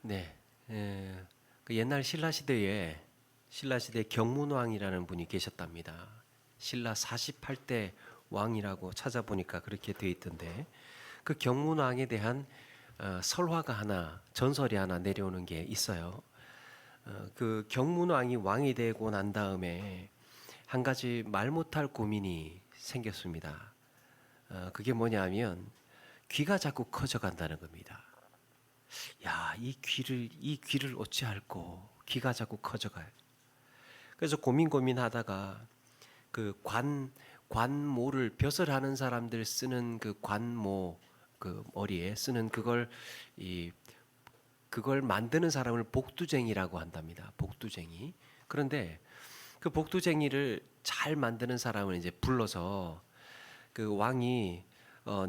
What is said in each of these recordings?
네, 그 옛날 신라 시대에 경문왕이라는 분이 계셨답니다. 신라 48대 왕이라고 찾아보니까 그렇게 되어 있던데 그 경문왕에 대한 설화가 하나, 전설이 하나 내려오는 게 있어요. 그 경문왕이 왕이 되고 난 다음에 한 가지 말 못할 고민이 생겼습니다. 그게 뭐냐면 귀가 자꾸 커져간다는 겁니다. 야, 이 귀를 어찌할꼬? 귀가 자꾸 커져가요. 그래서 고민하다가 그 관모를 벼슬 하는 사람들 쓰는 그 관모, 그 머리에 쓰는 그걸 만드는 사람을 복두쟁이라고 한답니다. 복두쟁이. 그런데 그 복두쟁이를 잘 만드는 사람을 이제 불러서 그 왕이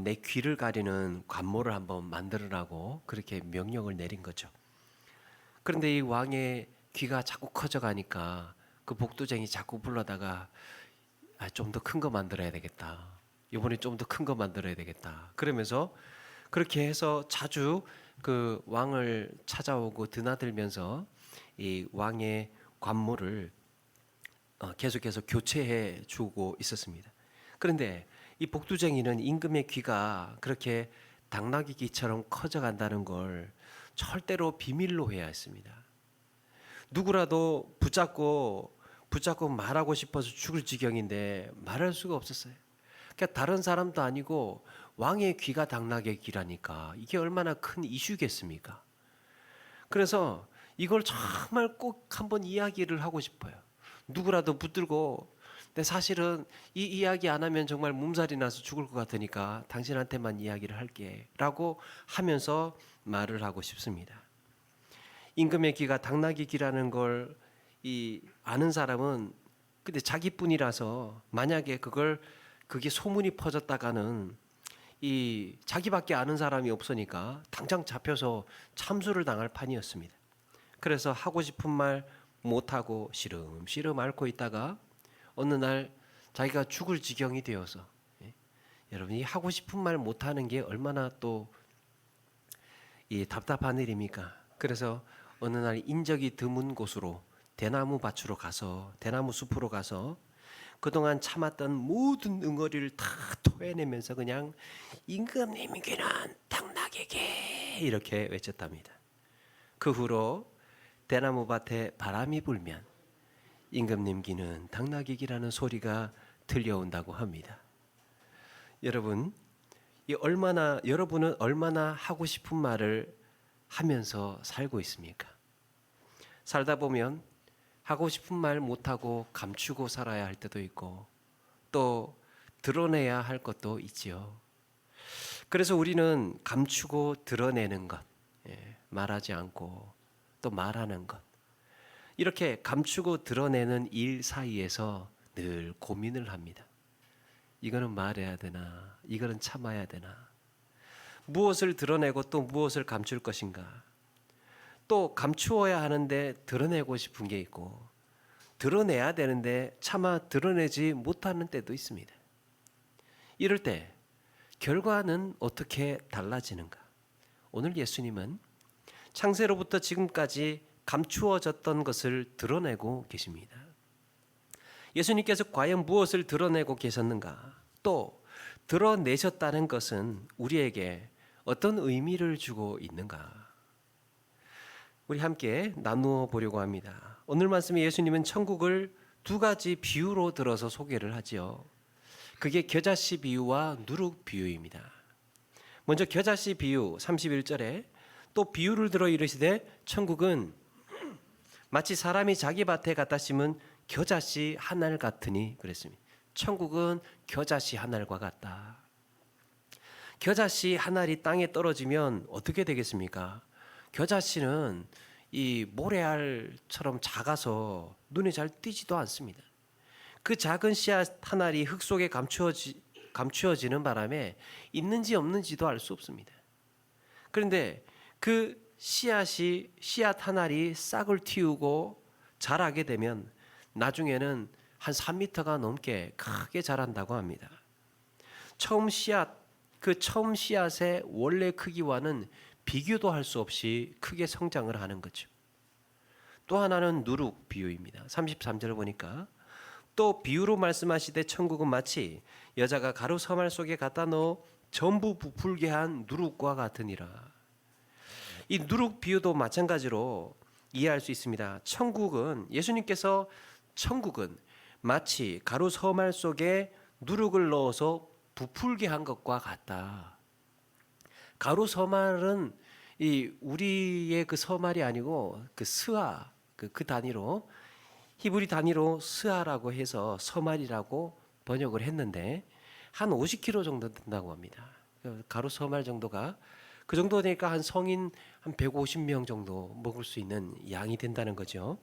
내 귀를 가리는 관모를 한번 만들으라고 그렇게 명령을 내린 거죠. 그런데 이 왕의 귀가 자꾸 커져가니까 그 복두쟁이 자꾸 불러다가 좀 더 큰 거 만들어야 되겠다. 이번에 좀 더 큰 거 만들어야 되겠다. 그러면서 그렇게 해서 자주 그 왕을 찾아오고 드나들면서 이 왕의 관모를 계속해서 교체해 주고 있었습니다. 그런데 이 복두쟁이는 임금의 귀가 그렇게 당나귀 귀처럼 커져간다는 걸 절대로 비밀로 해야 했습니다. 누구라도 붙잡고 말하고 싶어서 죽을 지경인데 말할 수가 없었어요. 그러니까 다른 사람도 아니고 왕의 귀가 당나귀의 귀라니까 이게 얼마나 큰 이슈겠습니까? 그래서 이걸 정말 꼭 한번 이야기를 하고 싶어요. 누구라도 붙들고 근데 사실은 이 이야기 안 하면 정말 몸살이 나서 죽을 것 같으니까 당신한테만 이야기를 할게 라고 하면서 말을 하고 싶습니다. 임금의 귀가 당나귀 귀라는 걸 아는 사람은 근데 자기뿐이라서 만약에 그게 소문이 퍼졌다가는 이 자기밖에 아는 사람이 없으니까 당장 잡혀서 참수를 당할 판이었습니다. 그래서 하고 싶은 말 못하고 시름시름 앓고 있다가 어느 날 자기가 죽을 지경이 되어서 여러분이 하고 싶은 말 못하는 게 얼마나 또 이 답답한 일입니까? 그래서 어느 날 인적이 드문 곳으로 대나무 숲으로 가서 그동안 참았던 모든 응어리를 다 토해내면서 그냥 임금님께는 당나귀에게 이렇게 외쳤답니다. 그 후로 대나무 밭에 바람이 불면 임금님 귀는 당나귀 귀라는 소리가 들려온다고 합니다. 여러분은 얼마나 하고 싶은 말을 하면서 살고 있습니까? 살다 보면 하고 싶은 말 못하고 감추고 살아야 할 때도 있고 또 드러내야 할 것도 있지요. 그래서 우리는 감추고 드러내는 것, 말하지 않고 또 말하는 것, 이렇게 감추고 드러내는 일 사이에서 늘 고민을 합니다. 이거는 말해야 되나? 이거는 참아야 되나? 무엇을 드러내고 또 무엇을 감출 것인가? 또 감추어야 하는데 드러내고 싶은 게 있고 드러내야 되는데 차마 드러내지 못하는 때도 있습니다. 이럴 때 결과는 어떻게 달라지는가? 오늘 예수님은 창세로부터 지금까지 감추어졌던 것을 드러내고 계십니다. 예수님께서 과연 무엇을 드러내고 계셨는가? 또 드러내셨다는 것은 우리에게 어떤 의미를 주고 있는가? 우리 함께 나누어 보려고 합니다. 오늘 말씀에 예수님은 천국을 두 가지 비유로 들어서 소개를 하지요. 그게 겨자씨 비유와 누룩 비유입니다. 먼저 겨자씨 비유 31절에 또 비유를 들어 이르시되 천국은 마치 사람이 자기 밭에 갖다 심은 겨자씨 한 알 같으니 그랬습니다. 천국은 겨자씨 한 알과 같다. 겨자씨 한 알이 땅에 떨어지면 어떻게 되겠습니까? 겨자씨는 이 모래알처럼 작아서 눈에 잘 띄지도 않습니다. 그 작은 씨앗 한 알이 흙 속에 감추어지는 바람에 있는지 없는지도 알 수 없습니다. 그런데 그 씨앗 한 알이 싹을 틔우고 자라게 되면 나중에는 한 3m가 넘게 크게 자란다고 합니다. 처음 씨앗의 원래 크기와는 비교도 할 수 없이 크게 성장을 하는 거죠. 또 하나는 누룩 비유입니다. 33절을 보니까 또 비유로 말씀하시되 천국은 마치 여자가 가루 서말 속에 갖다 넣어 전부 부풀게 한 누룩과 같으니라. 이 누룩 비유도 마찬가지로 이해할 수 있습니다. 예수님께서 천국은 마치 가루 서말 속에 누룩을 넣어서 부풀게 한 것과 같다. 가루 서말은 우리의 그 서말이 아니고 그 스아 그 단위로 히브리 단위로 스아라고 해서 서말이라고 번역을 했는데 한 50kg 정도 된다고 합니다. 가루 서말 정도가 그 정도 되니까 한 성인 한 150명 정도 먹을 수 있는 양이 된다는 거죠.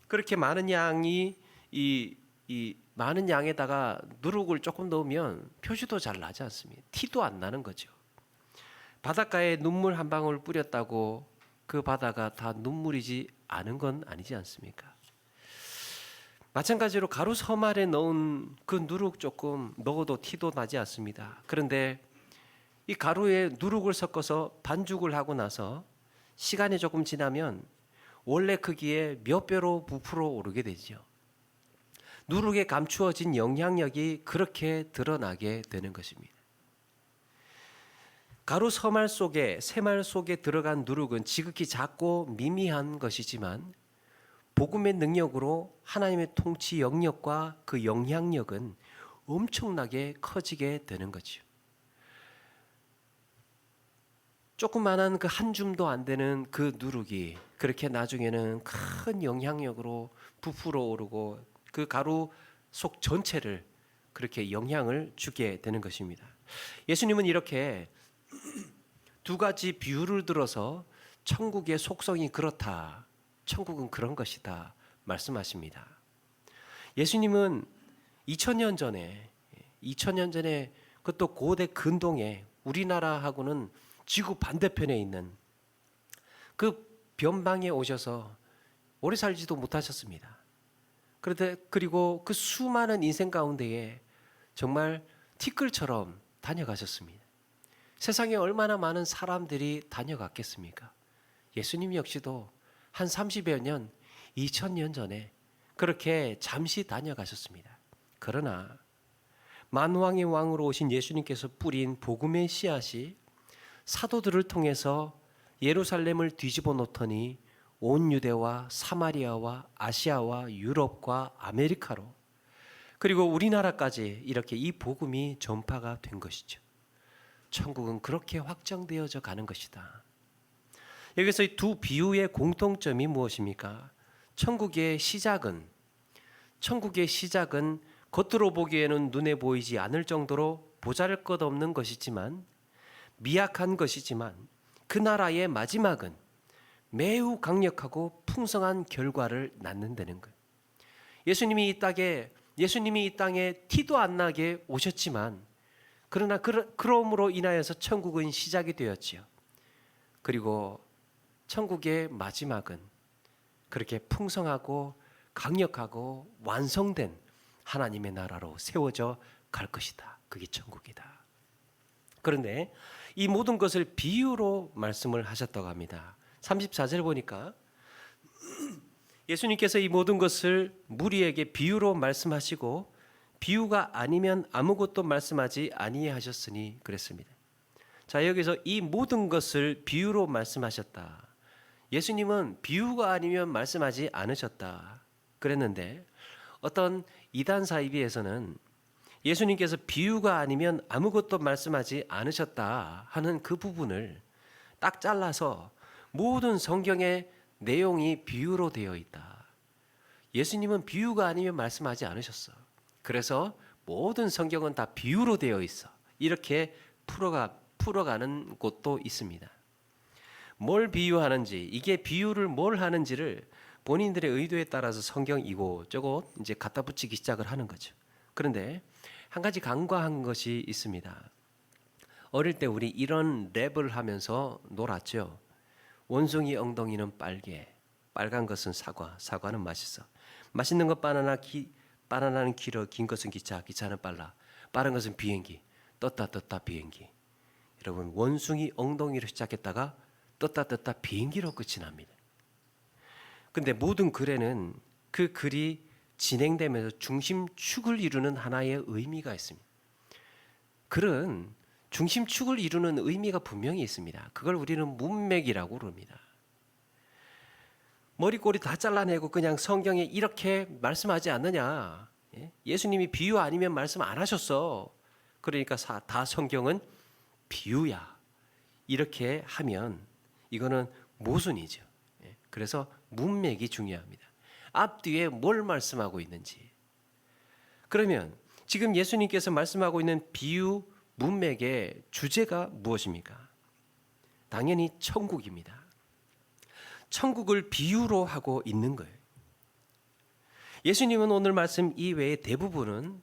그렇게 많은 양이 이 많은 양에다가 누룩을 조금 넣으면 표시도 잘 나지 않습니다. 티도 안 나는 거죠. 바닷가에 눈물 한 방울 뿌렸다고 그 바다가 다 눈물이지 않은 건 아니지 않습니까? 마찬가지로 가루 서말에 넣은 그 누룩 조금 넣어도 티도 나지 않습니다. 그런데 이 가루에 누룩을 섞어서 반죽을 하고 나서 시간이 조금 지나면 원래 크기에 몇 배로 부풀어 오르게 되죠. 누룩에 감추어진 영향력이 그렇게 드러나게 되는 것입니다. 가루 서말 속에 새말 속에 들어간 누룩은 지극히 작고 미미한 것이지만 복음의 능력으로 하나님의 통치 영역과 그 영향력은 엄청나게 커지게 되는 거죠. 조그만한 그 한 줌도 안 되는 그 누룩이 그렇게 나중에는 큰 영향력으로 부풀어 오르고 그 가루 속 전체를 그렇게 영향을 주게 되는 것입니다. 예수님은 이렇게 두 가지 비유를 들어서 천국의 속성이 그렇다, 천국은 그런 것이다 말씀하십니다. 예수님은 2000년 전에 그것도 고대 근동에 우리나라하고는 지구 반대편에 있는 그 변방에 오셔서 오래 살지도 못하셨습니다. 그리고 그 수많은 인생 가운데에 정말 티끌처럼 다녀가셨습니다. 세상에 얼마나 많은 사람들이 다녀갔겠습니까? 예수님 역시도 한 30여 년, 2000년 전에 그렇게 잠시 다녀가셨습니다. 그러나 만왕의 왕으로 오신 예수님께서 뿌린 복음의 씨앗이 사도들을 통해서 예루살렘을 뒤집어 놓더니 온 유대와 사마리아와 아시아와 유럽과 아메리카로 그리고 우리나라까지 이렇게 이 복음이 전파가 된 것이죠. 천국은 그렇게 확장되어져 가는 것이다. 여기서 이 두 비유의 공통점이 무엇입니까? 천국의 시작은 겉으로 보기에는 눈에 보이지 않을 정도로 보잘것없는 것이지만 미약한 것이지만 그 나라의 마지막은 매우 강력하고 풍성한 결과를 낳는다는 거예요. 예수님이 이 땅에 티도 안 나게 오셨지만 그러나 그러므로 인하여서 천국은 시작이 되었지요. 그리고 천국의 마지막은 그렇게 풍성하고 강력하고 완성된 하나님의 나라로 세워져 갈 것이다. 그게 천국이다. 그런데 이 모든 것을 비유로 말씀을 하셨다고 합니다. 34절 보니까 예수님께서 이 모든 것을 무리에게 비유로 말씀하시고 비유가 아니면 아무것도 말씀하지 아니하셨으니 그랬습니다. 자, 여기서 이 모든 것을 비유로 말씀하셨다. 예수님은 비유가 아니면 말씀하지 않으셨다 그랬는데 어떤 이단 사이비에서는 예수님께서 비유가 아니면 아무것도 말씀하지 않으셨다 하는 그 부분을 딱 잘라서 모든 성경의 내용이 비유로 되어 있다. 예수님은 비유가 아니면 말씀하지 않으셨어. 그래서 모든 성경은 다 비유로 되어 있어. 이렇게 풀어가는 곳도 있습니다. 뭘 비유하는지, 이게 비유를 뭘 하는지를 본인들의 의도에 따라서 성경 이곳저곳 이제 갖다 붙이기 시작을 하는 거죠. 그런데 한 가지 간과한 것이 있습니다. 어릴 때 우리 이런 랩을 하면서 놀았죠. 원숭이 엉덩이는 빨개, 빨간 것은 사과, 사과는 맛있어. 맛있는 것 바나나는 길어, 긴 것은 기차, 기차는 빨라. 빠른 것은 비행기, 떴다 비행기. 여러분, 원숭이 엉덩이로 시작했다가 떴다 비행기로 끝이 납니다. 근데 모든 글에는 그 글이 진행되면서 중심축을 이루는 하나의 의미가 있습니다. 글은 중심축을 이루는 의미가 분명히 있습니다. 그걸 우리는 문맥이라고 그럽니다. 머리꼬리 다 잘라내고 그냥 성경에 이렇게 말씀하지 않느냐. 예수님이 비유 아니면 말씀 안 하셨어. 그러니까 다 성경은 비유야. 이렇게 하면 이거는 모순이죠. 그래서 문맥이 중요합니다. 앞뒤에 뭘 말씀하고 있는지. 그러면 지금 예수님께서 말씀하고 있는 비유 문맥의 주제가 무엇입니까? 당연히 천국입니다. 천국을 비유로 하고 있는 거예요. 예수님은 오늘 말씀 이외의 대부분은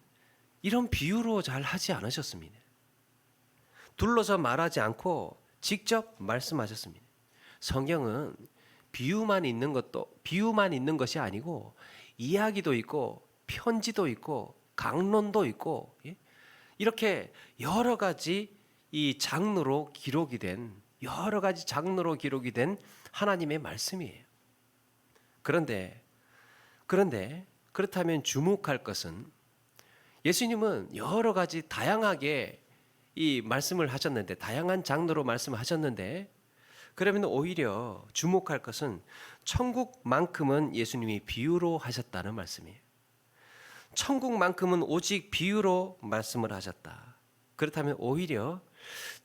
이런 비유로 잘 하지 않으셨습니다. 둘러서 말하지 않고 직접 말씀하셨습니다. 성경은 비유만 있는 것이 아니고 이야기도 있고 편지도 있고 강론도 있고 이렇게 여러 가지 이 장르로 기록이 된 하나님의 말씀이에요. 그런데 그렇다면 주목할 것은 예수님은 여러 가지 다양하게 이 말씀을 하셨는데, 다양한 장르로 말씀하셨는데, 그러면 오히려 주목할 것은 천국만큼은 예수님이 비유로 하셨다는 말씀이에요. 천국만큼은 오직 비유로 말씀을 하셨다. 그렇다면 오히려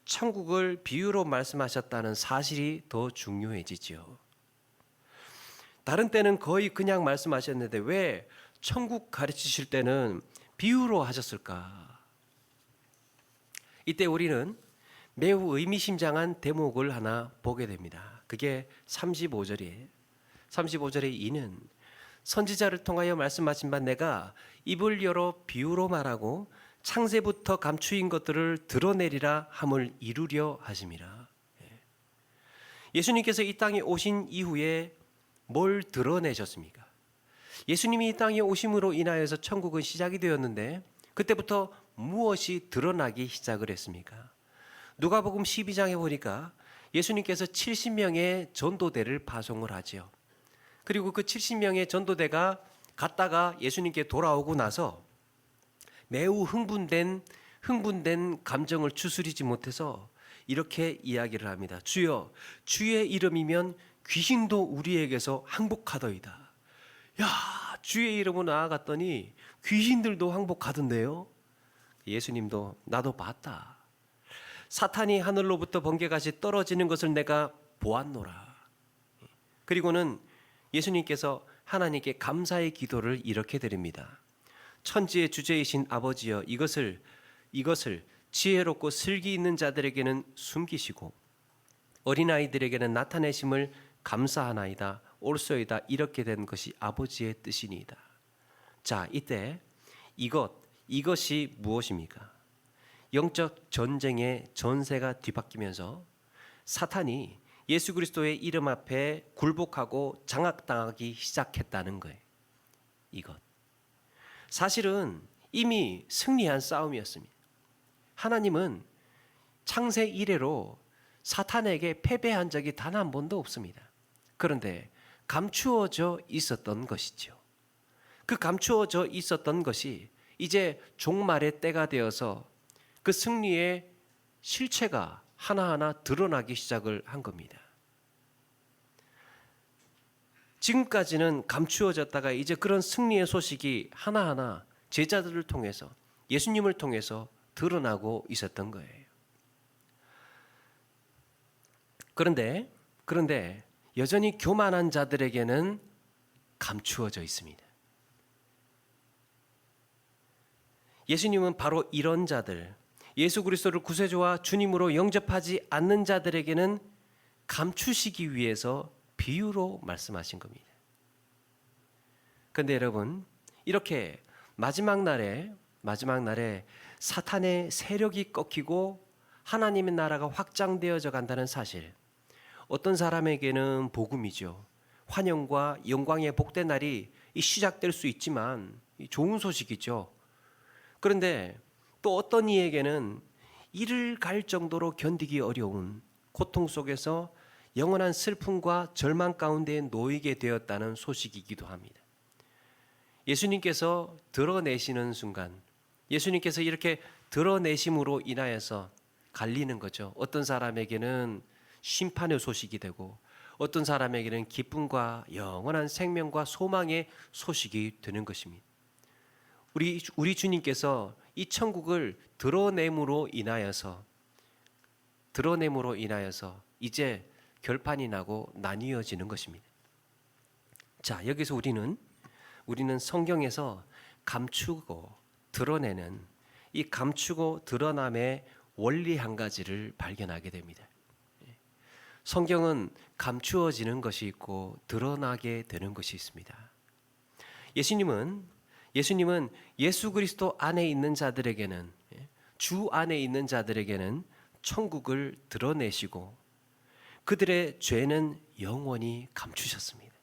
천국을 비유로 말씀하셨다는 사실이 더 중요해지죠. 다른 때는 거의 그냥 말씀하셨는데 왜 천국 가르치실 때는 비유로 하셨을까? 이때 우리는 매우 의미심장한 대목을 하나 보게 됩니다. 그게 35절이에요. 35절의 이는 선지자를 통하여 말씀하신 바 내가 입을 열어 비유로 말하고 창세부터 감추인 것들을 드러내리라 함을 이루려 하심이라. 예수님께서 이 땅에 오신 이후에 뭘 드러내셨습니까? 예수님이 이 땅에 오심으로 인하여서 천국은 시작이 되었는데 그때부터 무엇이 드러나기 시작을 했습니까? 누가복음 12장에 보니까 예수님께서 70명의 전도대를 파송을 하지요. 그리고 그 70명의 전도대가 갔다가 예수님께 돌아오고 나서 매우 흥분된 감정을 추스리지 못해서 이렇게 이야기를 합니다. 주여, 주의 이름이면 귀신도 우리에게서 항복하더이다. 야, 주의 이름으로 나아갔더니 귀신들도 항복하던데요. 예수님도 나도 봤다. 사탄이 하늘로부터 번개같이 떨어지는 것을 내가 보았노라. 그리고는 예수님께서 하나님께 감사의 기도를 이렇게 드립니다. 천지의 주제이신 아버지여, 이것을 지혜롭고 슬기 있는 자들에게는 숨기시고 어린아이들에게는 나타내심을 감사하나이다. 옳소이다. 이렇게 된 것이 아버지의 뜻이니이다. 자, 이때 이것이 무엇입니까? 영적 전쟁의 전세가 뒤바뀌면서 사탄이 예수 그리스도의 이름 앞에 굴복하고 장악당하기 시작했다는 거예요. 이것. 사실은 이미 승리한 싸움이었습니다. 하나님은 창세 이래로 사탄에게 패배한 적이 단 한 번도 없습니다. 그런데 감추어져 있었던 것이죠. 그 감추어져 있었던 것이 이제 종말의 때가 되어서 그 승리의 실체가 하나하나 드러나기 시작을 한 겁니다. 지금까지는 감추어졌다가 이제 그런 승리의 소식이 하나하나 제자들을 통해서, 예수님을 통해서 드러나고 있었던 거예요. 그런데 여전히 교만한 자들에게는 감추어져 있습니다. 예수님은 바로 이런 자들, 예수 그리스도를 구세주와 주님으로 영접하지 않는 자들에게는 감추시기 위해서 비유로 말씀하신 겁니다. 그런데 여러분, 이렇게 마지막 날에 사탄의 세력이 꺾이고 하나님의 나라가 확장되어져 간다는 사실, 어떤 사람에게는 복음이죠. 환영과 영광의 복된 날이 시작될 수 있지만 좋은 소식이죠. 그런데 또 어떤 이에게는 이를 갈 정도로 견디기 어려운 고통 속에서 영원한 슬픔과 절망 가운데 놓이게 되었다는 소식이기도 합니다. 예수님께서 드러내시는 순간, 예수님께서 이렇게 드러내심으로 인하여서 갈리는 거죠. 어떤 사람에게는 심판의 소식이 되고 어떤 사람에게는 기쁨과 영원한 생명과 소망의 소식이 되는 것입니다. 우리 주님께서 이 천국을 드러냄으로 인하여서 이제 결판이 나고 나뉘어지는 것입니다. 자, 여기서 우리는 성경에서 감추고 드러내는 이 감추고 드러남의 원리 한 가지를 발견하게 됩니다. 성경은 감추어지는 것이 있고 드러나게 되는 것이 있습니다. 예수님은 예수 그리스도 안에 있는 자들에게는, 주 안에 있는 자들에게는 천국을 드러내시고 그들의 죄는 영원히 감추셨습니다.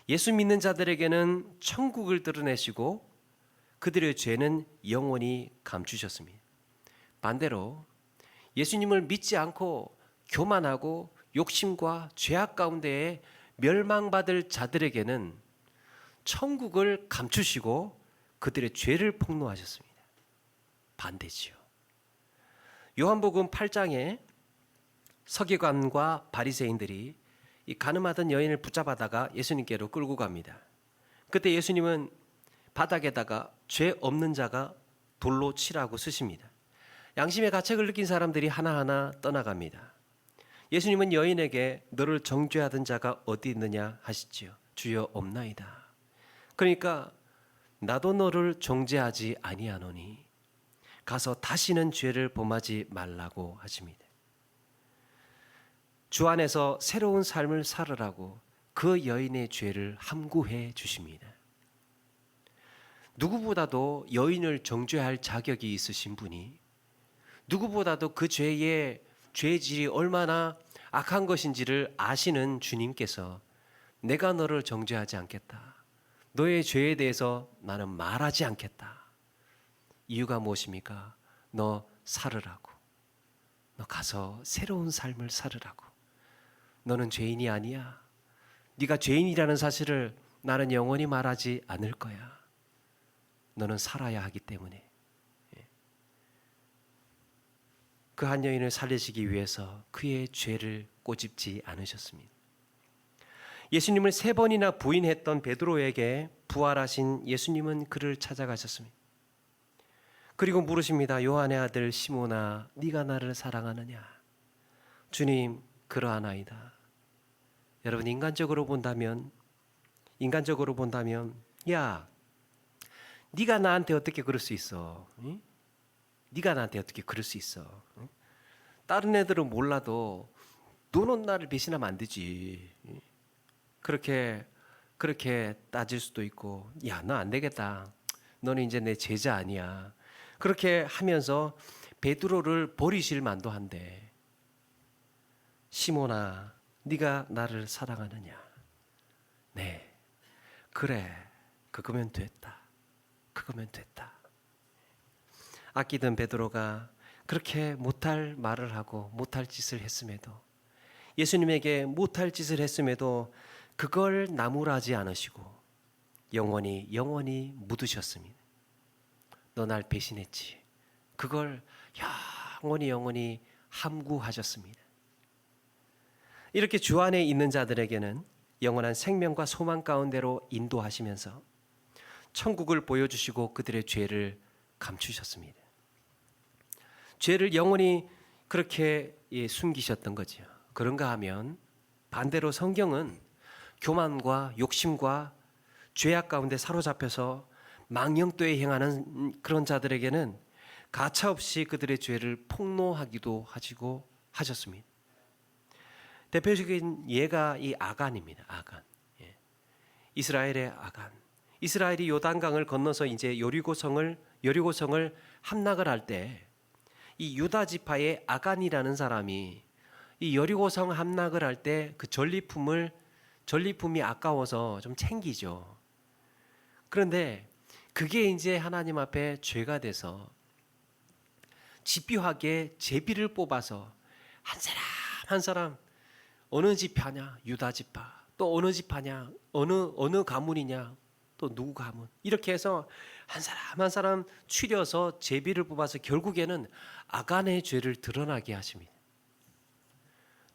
예수 믿는 자들에게는 천국을 드러내시고 그들의 죄는 영원히 감추셨습니다. 반대로 예수님을 믿지 않고 교만하고 욕심과 죄악 가운데에 멸망받을 자들에게는 천국을 감추시고 그들의 죄를 폭로하셨습니다. 반대지요. 요한복음 8장에 서기관과 바리새인들이 이 가늠하던 여인을 붙잡아다가 예수님께로 끌고 갑니다. 그때 예수님은 바닥에다가 죄 없는 자가 돌로 치라고 쓰십니다. 양심의 가책을 느낀 사람들이 하나하나 떠나갑니다. 예수님은 여인에게 너를 정죄하던 자가 어디 있느냐 하시지요. 주여 없나이다. 그러니까 나도 너를 정죄하지 아니하노니 가서 다시는 죄를 범하지 말라고 하십니다. 주 안에서 새로운 삶을 살으라고 그 여인의 죄를 함구해 주십니다. 누구보다도 여인을 정죄할 자격이 있으신 분이, 누구보다도 그 죄의 죄질이 얼마나 악한 것인지를 아시는 주님께서 내가 너를 정죄하지 않겠다. 너의 죄에 대해서 나는 말하지 않겠다. 이유가 무엇입니까? 너 살으라고. 너 가서 새로운 삶을 살으라고. 너는 죄인이 아니야. 네가 죄인이라는 사실을 나는 영원히 말하지 않을 거야. 너는 살아야 하기 때문에. 그 한 여인을 살리시기 위해서 그의 죄를 꼬집지 않으셨습니다. 예수님을 3번이나 부인했던 베드로에게 부활하신 예수님은 그를 찾아가셨습니다. 그리고 물으십니다. 요한의 아들 시몬아, 네가 나를 사랑하느냐? 주님, 그러하나이다. 여러분, 인간적으로 본다면 야, 네가 나한테 어떻게 그럴 수 있어? 응? 네가 나한테 어떻게 그럴 수 있어? 응? 다른 애들은 몰라도 너는 나를 배신하면 안 되지. 그렇게 따질 수도 있고, 야, 너 안 되겠다. 너는 이제 내 제자 아니야. 그렇게 하면서 베드로를 버리실 만도 한데, 시몬아, 네가 나를 사랑하느냐? 네, 그래, 그거면 됐다. 아끼던 베드로가 그렇게 못할 말을 하고 못할 짓을 했음에도, 예수님에게 못할 짓을 했음에도 그걸 나무라지 않으시고 영원히 묻으셨습니다. 너 날 배신했지. 그걸 영원히 함구하셨습니다. 이렇게 주 안에 있는 자들에게는 영원한 생명과 소망 가운데로 인도하시면서 천국을 보여주시고 그들의 죄를 감추셨습니다. 죄를 영원히 그렇게 숨기셨던 거죠. 그런가 하면 반대로 성경은 교만과 욕심과 죄악 가운데 사로잡혀서 망령되이 행하는 그런 자들에게는 가차없이 그들의 죄를 폭로하기도 하셨습니다. 대표적인 예가 이 아간입니다. 아간. 이스라엘의 아간. 이스라엘이 요단강을 건너서 이제 여리고성을 함락을 할 때 이 유다 지파의 아간이라는 사람이 이 여리고성 함락을 할 때 그 전리품이 아까워서 좀 챙기죠. 그런데 그게 이제 하나님 앞에 죄가 돼서 집요하게 제비를 뽑아서 한 사람 한 사람 어느 집하냐 유다 지파, 또 어느 집하냐 어느 가문이냐 또 누구 가문, 이렇게 해서 한 사람 한 사람 추려서 제비를 뽑아서 결국에는 아간의 죄를 드러나게 하십니다.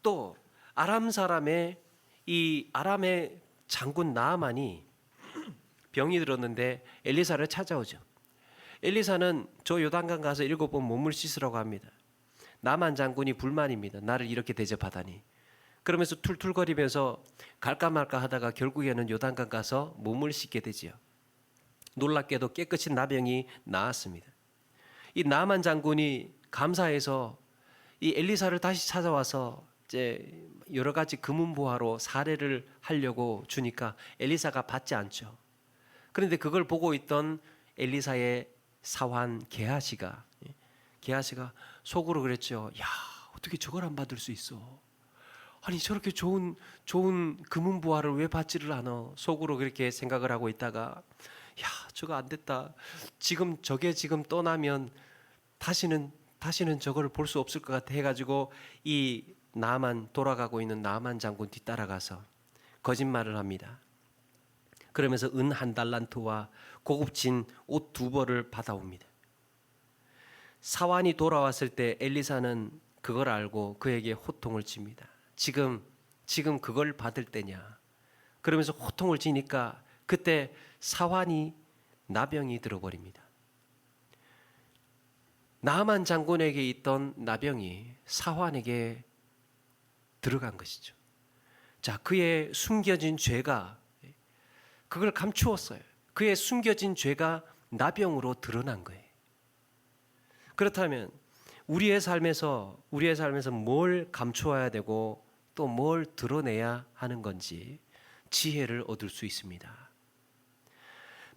또 아람 사람의 이 아람의 장군 나아만이 병이 들었는데 엘리사를 찾아오죠. 엘리사는 저 요단강 가서 7번 몸을 씻으라고 합니다. 나만 장군이 불만입니다. 나를 이렇게 대접하다니. 그러면서 툴툴거리면서 갈까 말까 하다가 결국에는 요단강 가서 몸을 씻게 되지요. 놀랍게도 깨끗이 나병이 나았습니다. 이 나만 장군이 감사해서 이 엘리사를 다시 찾아와서 이제 여러 가지 금은보화로 사례를 하려고 주니까 엘리사가 받지 않죠. 그런데 그걸 보고 있던 엘리사의 사환 게하시가 속으로 그랬죠. 야, 어떻게 저걸 안 받을 수 있어? 아니 저렇게 좋은 금은보화를 왜 받지를 않아? 속으로 그렇게 생각을 하고 있다가 야, 저거 안 됐다. 저게 지금 떠나면 다시는 저거를 볼 수 없을 것 같아 해가지고 이 나만 돌아가고 있는 나만 장군 뒤따라가서 거짓말을 합니다. 그러면서 은 1달란트와 고급진 옷 2벌을 받아옵니다. 사환이 돌아왔을 때 엘리사는 그걸 알고 그에게 호통을 칩니다. 지금 그걸 받을 때냐? 그러면서 호통을 치니까 그때 사환이 나병이 들어버립니다. 나만 장군에게 있던 나병이 사환에게 들어간 것이죠. 자, 그의 숨겨진 죄가 그걸 감추었어요. 그의 숨겨진 죄가 나병으로 드러난 거예요. 그렇다면 우리의 삶에서 뭘 감추어야 되고 또 뭘 드러내야 하는 건지 지혜를 얻을 수 있습니다.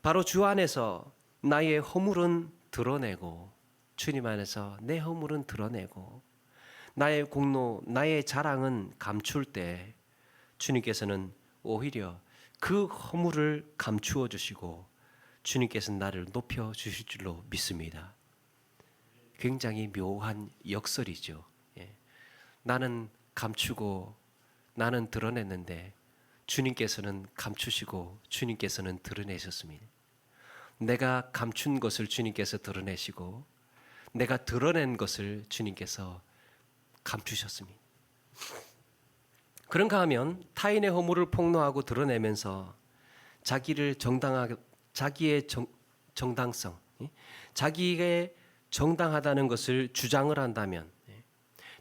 바로 주 안에서 나의 허물은 드러내고, 주님 안에서 내 허물은 드러내고, 나의 공로, 나의 자랑은 감출 때 주님께서는 오히려 그 허물을 감추어 주시고 주님께서는 나를 높여 주실 줄로 믿습니다. 굉장히 묘한 역설이죠. 나는 감추고 나는 드러냈는데 주님께서는 감추시고 주님께서는 드러내셨습니다. 내가 감춘 것을 주님께서 드러내시고 내가 드러낸 것을 주님께서 감추셨습니다. 그런가 하면 타인의 허물을 폭로하고 드러내면서 자기의 정당성, 자기의 정당하다는 것을 주장을 한다면,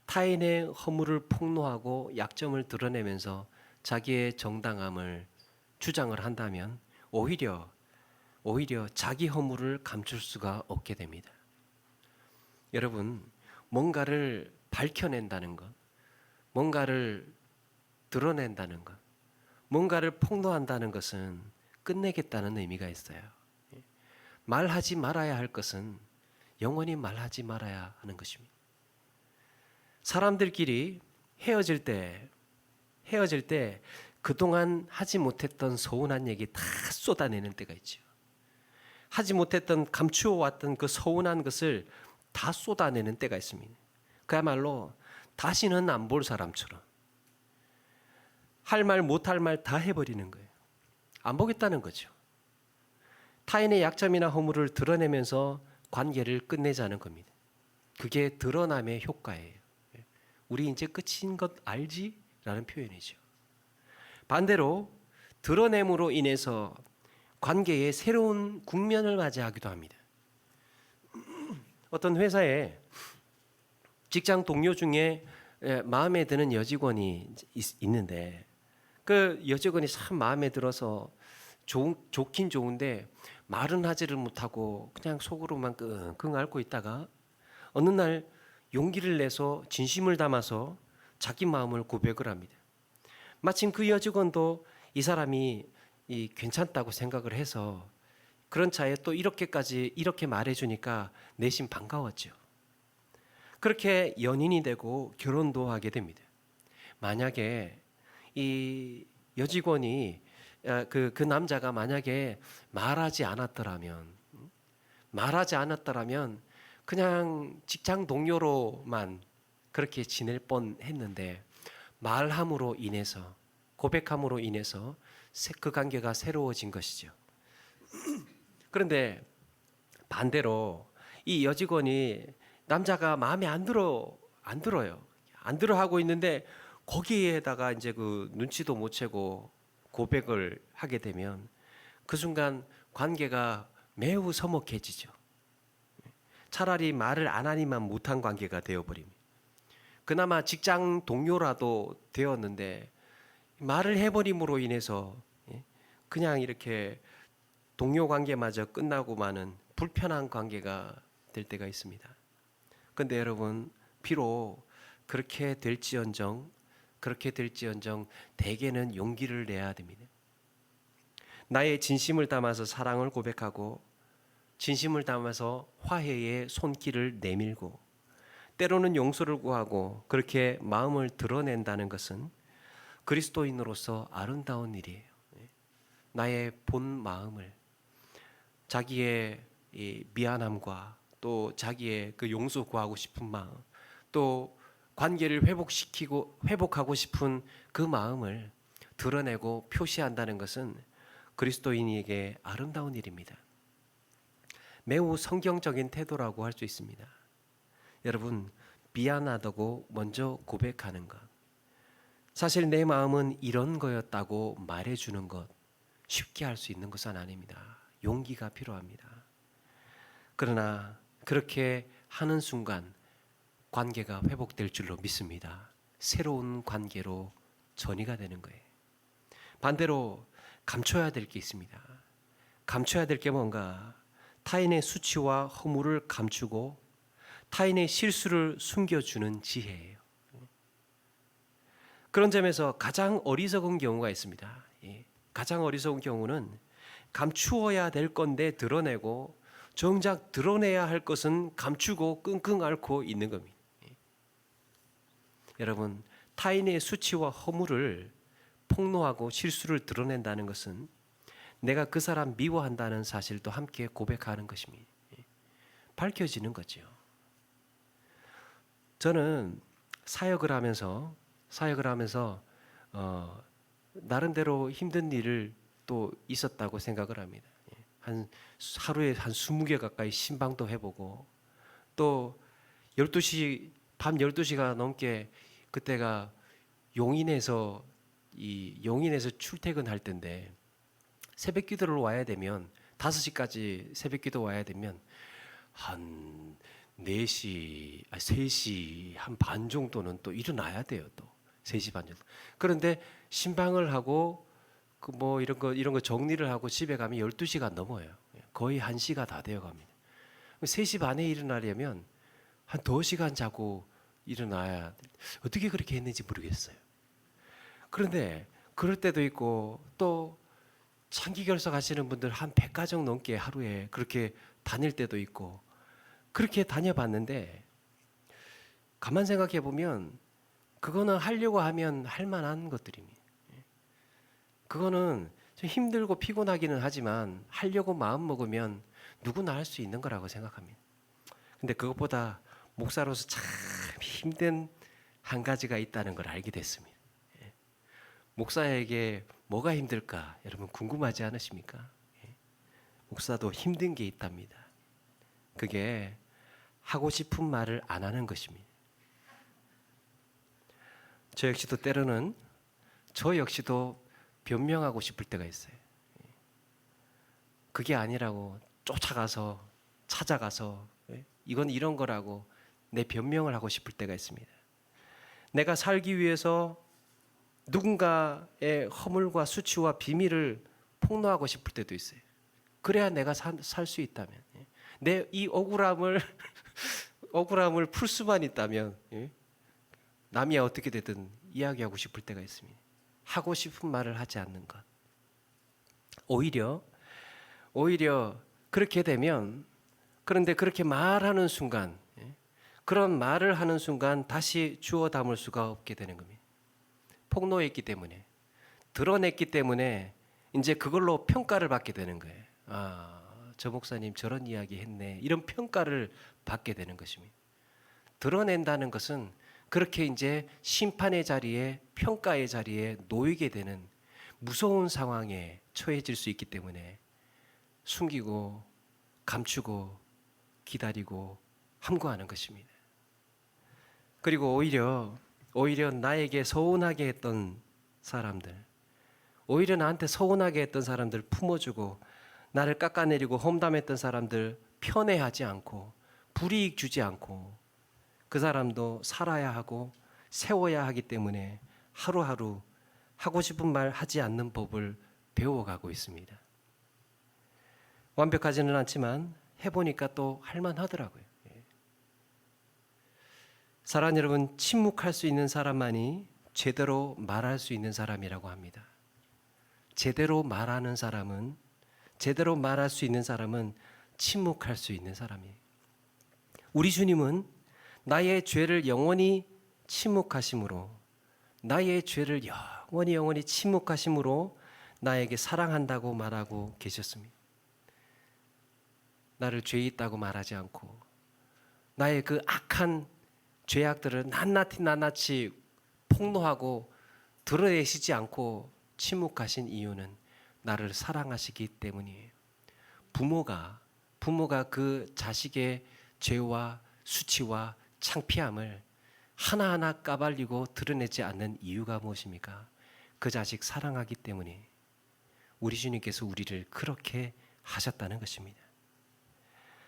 타인의 허물을 폭로하고 약점을 드러내면서 자기의 정당함을 주장을 한다면 오히려 자기 허물을 감출 수가 없게 됩니다. 여러분, 뭔가를 밝혀낸다는 것, 뭔가를 드러낸다는 것, 뭔가를 폭로한다는 것은 끝내겠다는 의미가 있어요. 말하지 말아야 할 것은 영원히 말하지 말아야 하는 것입니다. 사람들끼리 헤어질 때 그동안 하지 못했던 서운한 얘기 다 쏟아내는 때가 있죠. 하지 못했던 감추어 왔던 그 서운한 것을 다 쏟아내는 때가 있습니다. 그야말로 다시는 안 볼 사람처럼 할 말 못할 말 다 해버리는 거예요. 안 보겠다는 거죠. 타인의 약점이나 허물을 드러내면서 관계를 끝내자는 겁니다. 그게 드러남의 효과예요. 우리 이제 끝인 것 알지? 라는 표현이죠. 반대로 드러냄으로 인해서 관계에 새로운 국면을 맞이하기도 합니다. 어떤 회사에 직장 동료 중에 마음에 드는 여직원이 있는데 그 여직원이 참 마음에 들어서 좋긴 좋은데 말은 하지를 못하고 그냥 속으로만 끙끙 앓고 있다가 어느 날 용기를 내서 진심을 담아서 자기 마음을 고백을 합니다. 마침 그 여직원도 이 사람이 괜찮다고 생각을 해서 그런 차에 또 이렇게 말해주니까 내심 반가웠죠. 그렇게 연인이 되고 결혼도 하게 됩니다. 만약에 이 여직원이 그 남자가 만약에 말하지 않았더라면 그냥 직장 동료로만 그렇게 지낼 뻔했는데 말함으로 인해서, 고백함으로 인해서 그 관계가 새로워진 것이죠. 그런데 반대로 이 여직원이 남자가 마음에 안 들어요. 안 들어 하고 있는데 거기에다가 이제 그 눈치도 못 채고 고백을 하게 되면 그 순간 관계가 매우 서먹해지죠. 차라리 말을 안 하니만 못한 관계가 되어버립니다. 그나마 직장 동료라도 되었는데 말을 해버림으로 인해서 그냥 이렇게 동료 관계마저 끝나고 마는 불편한 관계가 될 때가 있습니다. 그런데 여러분, 비록 그렇게 될지언정 대개는 용기를 내야 됩니다. 나의 진심을 담아서 사랑을 고백하고 진심을 담아서 화해의 손길을 내밀고 때로는 용서를 구하고 그렇게 마음을 드러낸다는 것은 그리스도인으로서 아름다운 일이에요. 나의 본 마음을, 자기의 미안함과 또 자기의 그 용서 구하고 싶은 마음, 또 관계를 회복하고 싶은 그 마음을 드러내고 표시한다는 것은 그리스도인에게 아름다운 일입니다. 매우 성경적인 태도라고 할 수 있습니다. 여러분, 미안하다고 먼저 고백하는 것, 사실 내 마음은 이런 거였다고 말해주는 것, 쉽게 할 수 있는 것은 아닙니다. 용기가 필요합니다. 그러나 그렇게 하는 순간 관계가 회복될 줄로 믿습니다. 새로운 관계로 전이가 되는 거예요. 반대로 감춰야 될 게 있습니다. 감춰야 될 게 뭔가? 타인의 수치와 허물을 감추고 타인의 실수를 숨겨주는 지혜예요. 그런 점에서 가장 어리석은 경우가 있습니다. 가장 어리석은 경우는 감추어야 될 건데 드러내고 정작 드러내야 할 것은 감추고 끙끙 앓고 있는 겁니다. 여러분, 타인의 수치와 허물을 폭로하고 실수를 드러낸다는 것은 내가 그 사람 미워한다는 사실도 함께 고백하는 것입니다. 밝혀지는 거죠. 저는 사역을 하면서 나름대로 힘든 일을 또 있었다고 생각을 합니다. 한 하루에 한 20개 가까이 신방도 해보고 또 12시 밤 12시가 넘게 그때가 용인에서 출퇴근할 때인데 새벽 기도를 와야 되면 5시까지 새벽 기도 와야 되면 한 4시, 3시 한 반 정도는 또 일어나야 돼요. 또 3시 반 정도. 그런데 신방을 하고 그 뭐 이런 거 정리를 하고 집에 가면 12시가 넘어요. 거의 1시가 다 되어 갑니다. 3시 반에 일어나려면 한 2시간 자고 일어나야 어떻게 그렇게 했는지 모르겠어요. 그런데 그럴 때도 있고 또 장기 결석하시는 분들 한 100가정 넘게 하루에 그렇게 다닐 때도 있고 그렇게 다녀봤는데 가만 생각해 보면 그거는 하려고 하면 할 만한 것들입니다. 그거는 좀 힘들고 피곤하기는 하지만 하려고 마음 먹으면 누구나 할 수 있는 거라고 생각합니다. 근데 그것보다 목사로서 참 힘든 한 가지가 있다는 걸 알게 됐습니다. 목사에게 뭐가 힘들까? 여러분 궁금하지 않으십니까? 목사도 힘든 게 있답니다. 그게 하고 싶은 말을 안 하는 것입니다. 저 역시도 변명하고 싶을 때가 있어요. 그게 아니라고 찾아가서 이건 이런 거라고 내 변명을 하고 싶을 때가 있습니다. 내가 살기 위해서 누군가의 허물과 수치와 비밀을 폭로하고 싶을 때도 있어요. 그래야 내가 살 수 있다면, 내 이 억울함을 풀 수만 있다면 남이 어떻게 되든 이야기하고 싶을 때가 있습니다. 하고 싶은 말을 하지 않는 것. 오히려 그렇게 되면, 그런데 그렇게 말하는 순간, 그런 말을 하는 순간 다시 주워 담을 수가 없게 되는 겁니다. 폭로했기 때문에, 드러냈기 때문에 이제 그걸로 평가를 받게 되는 거예요. 저 목사님 저런 이야기 했네. 이런 평가를 받게 되는 것입니다. 드러낸다는 것은 그렇게 이제 심판의 자리에, 평가의 자리에 놓이게 되는 무서운 상황에 처해질 수 있기 때문에 숨기고 감추고 기다리고 함구하는 것입니다. 그리고 오히려 나에게 서운하게 했던 사람들, 오히려 나한테 서운하게 했던 사람들 품어주고 나를 깎아내리고 험담했던 사람들 편애하지 않고 불이익 주지 않고 그 사람도 살아야 하고 세워야 하기 때문에 하루하루 하고 싶은 말 하지 않는 법을 배워가고 있습니다. 완벽하지는 않지만 해보니까 또 할만하더라고요. 사랑하는 여러분, 침묵할 수 있는 사람만이 제대로 말할 수 있는 사람이라고 합니다. 제대로 말할 수 있는 사람은 침묵할 수 있는 사람이에요. 우리 주님은 나의 죄를 영원히 침묵하심으로 나에게 사랑한다고 말하고 계셨습니다. 나를 죄 있다고 말하지 않고 나의 그 악한 죄악들을 낱낱이 폭로하고 드러내시지 않고 침묵하신 이유는 나를 사랑하시기 때문이에요. 부모가 그 자식의 죄와 수치와 창피함을 하나하나 까발리고 드러내지 않는 이유가 무엇입니까? 그 자식 사랑하기 때문에 우리 주님께서 우리를 그렇게 하셨다는 것입니다.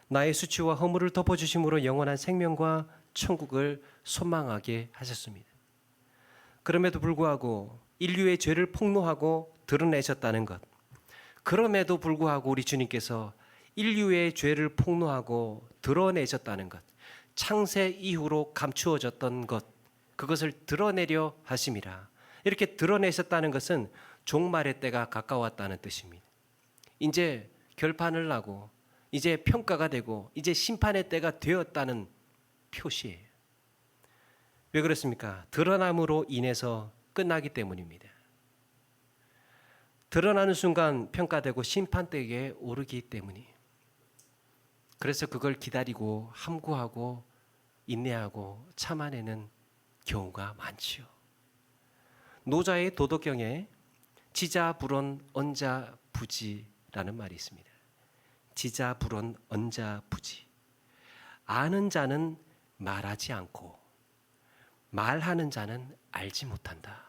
나의 수치와 허물을 덮어주심으로 영원한 생명과 천국을 소망하게 하셨습니다. 그럼에도 불구하고 인류의 죄를 폭로하고 드러내셨다는 것, 그럼에도 불구하고 우리 주님께서 인류의 죄를 폭로하고 드러내셨다는 것, 창세 이후로 감추어졌던 것, 그것을 드러내려 하심이라. 이렇게 드러내셨다는 것은 종말의 때가 가까웠다는 뜻입니다. 이제 결판을 나고 이제 평가가 되고 이제 심판의 때가 되었다는 표시예요. 왜 그렇습니까? 드러남으로 인해서 끝나기 때문입니다. 드러나는 순간 평가되고 심판대에 오르기 때문이에요. 그래서 그걸 기다리고 함구하고 인내하고 참아내는 경우가 많지요. 노자의 도덕경에 지자불언 언자부지라는 말이 있습니다. 지자불언 언자부지. 아는 자는 말하지 않고 말하는 자는 알지 못한다.